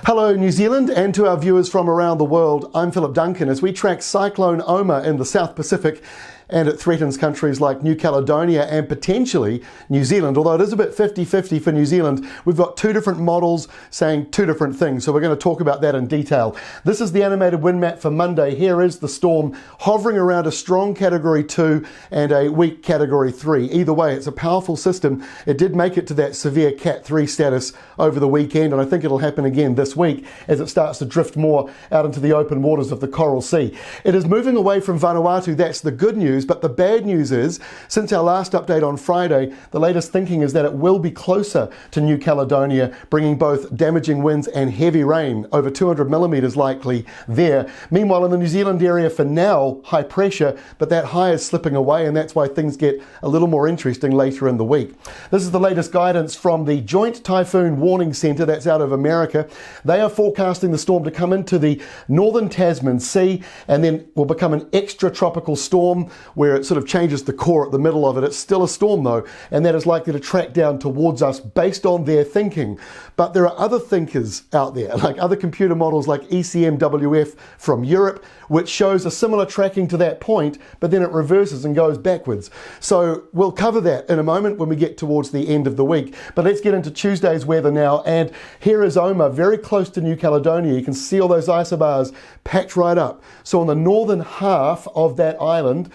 Hello New Zealand, and to our viewers from around the world, I'm Philip Duncan as we track Cyclone Oma in the South Pacific, and it threatens countries like New Caledonia and potentially New Zealand. Although it is a bit 50-50 for New Zealand, we've got two different models saying two different things, so we're going to talk about that in detail. This is the animated wind map for Monday. Here is the storm hovering around a strong Category 2 and a weak Category 3. Either way, it's a powerful system. It did make it to that severe Cat 3 status over the weekend, and I think it'll happen again this week as it starts to drift more out into the open waters of the Coral Sea. It is moving away from Vanuatu. That's the good news. But the bad news is, since our last update on Friday, the latest thinking is that it will be closer to New Caledonia, bringing both damaging winds and heavy rain, over 200 millimetres likely there. Meanwhile, in the New Zealand area for now, high pressure, but that high is slipping away, and that's why things get a little more interesting later in the week. This is the latest guidance from the Joint Typhoon Warning Centre, that's out of America. They are forecasting the storm to come into the Northern Tasman Sea and then will become an extratropical storm, where it sort of changes the core at the middle of it. It's still a storm though, and that is likely to track down towards us based on their thinking. But there are other thinkers out there, like other computer models like ECMWF from Europe, which shows a similar tracking to that point, but then it reverses and goes backwards. So we'll cover that in a moment when we get towards the end of the week. But let's get into Tuesday's weather now, and here is Oma, very close to New Caledonia. You can see all those isobars packed right up. So on the northern half of that island,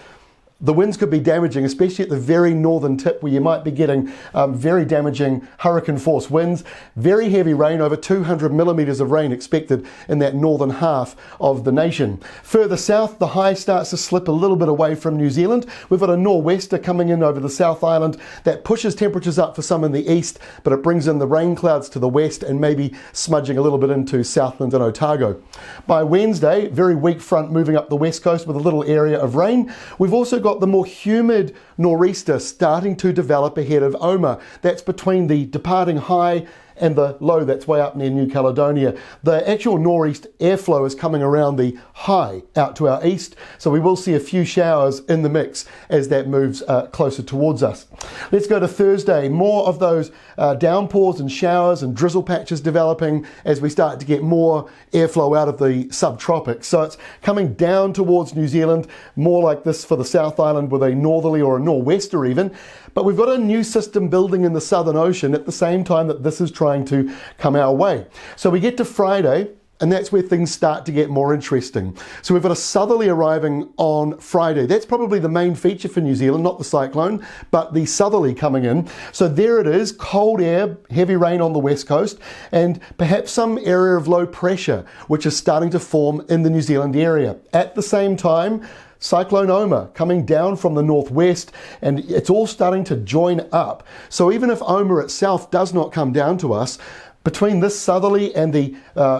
the winds could be damaging, especially at the very northern tip where you might be getting very damaging hurricane force winds. Very heavy rain, over 200 millimetres of rain expected in that northern half of the nation. Further south, the high starts to slip a little bit away from New Zealand. We've got a nor'wester coming in over the South Island that pushes temperatures up for some in the east, but it brings in the rain clouds to the west and maybe smudging a little bit into Southland and Otago. By Wednesday, very weak front moving up the west coast with a little area of rain. We've also got the more humid nor'easter starting to develop ahead of Oma. That's between the departing high and the low that's way up near New Caledonia. The actual nor'east airflow is coming around the high out to our east, so we will see a few showers in the mix as that moves closer towards us. Let's go to Thursday. More of those downpours and showers and drizzle patches developing as we start to get more airflow out of the subtropics. So it's coming down towards New Zealand, more like this for the South Island with a northerly or a nor'wester even. But we've got a new system building in the Southern Ocean at the same time that this is trying to come our way. So we get to Friday, and that's where things start to get more interesting. So we've got a southerly arriving on Friday. That's probably the main feature for New Zealand, not the cyclone, but the southerly coming in. So there it is, cold air, heavy rain on the west coast, and perhaps some area of low pressure, which is starting to form in the New Zealand area. At the same time, Cyclone Oma coming down from the northwest, and it's all starting to join up. So even if Oma itself does not come down to us, between this southerly and the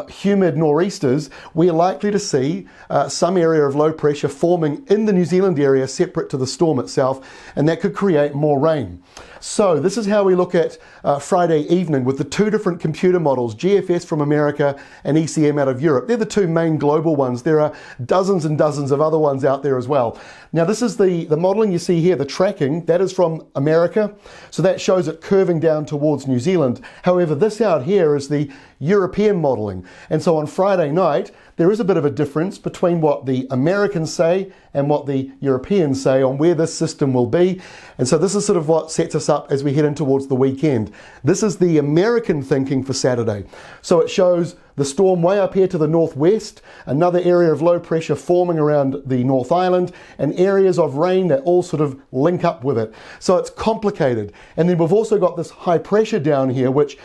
humid nor'easters, we're likely to see some area of low pressure forming in the New Zealand area separate to the storm itself, and that could create more rain. So this is how we look at Friday evening with the two different computer models, GFS from America and ECM out of Europe. They're the two main global ones. There are dozens and dozens of other ones out there as well. Now this is the modeling you see here, the tracking, that is from America. So that shows it curving down towards New Zealand. However, this out here is the European modeling. And so on Friday night, there is a bit of a difference between what the Americans say and what the Europeans say on where this system will be. And so this is sort of what sets us up as we head in towards the weekend. This is the American thinking for Saturday. So it shows the storm way up here to the northwest, another area of low pressure forming around the North Island, and areas of rain that all sort of link up with it. So it's complicated. And then we've also got this high pressure down here, which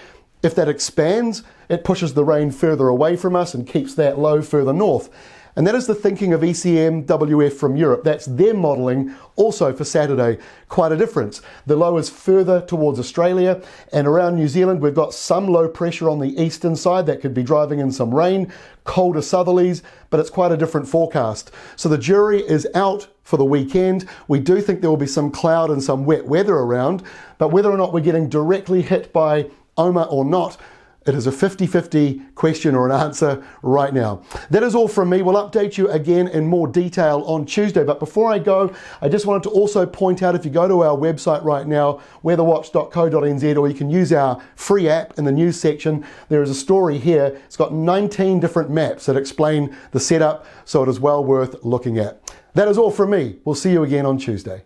if that expands, it pushes the rain further away from us and keeps that low further north. And that is the thinking of ECMWF from Europe. That's their modelling also for Saturday. Quite a difference. The low is further towards Australia, and around New Zealand we've got some low pressure on the eastern side that could be driving in some rain, colder southerlies, but it's quite a different forecast. So the jury is out for the weekend. We do think there will be some cloud and some wet weather around, but whether or not we're getting directly hit by Oma or not, It is a 50-50 question or an answer right now. That is all from me. We'll update you again in more detail on Tuesday. But before I go, I just wanted to also point out, if you go to our website right now, weatherwatch.co.nz, or you can use our free app in the news section, there is a story here. It's got 19 different maps that explain the setup, so it is well worth looking at. That is all from me. We'll see you again on Tuesday.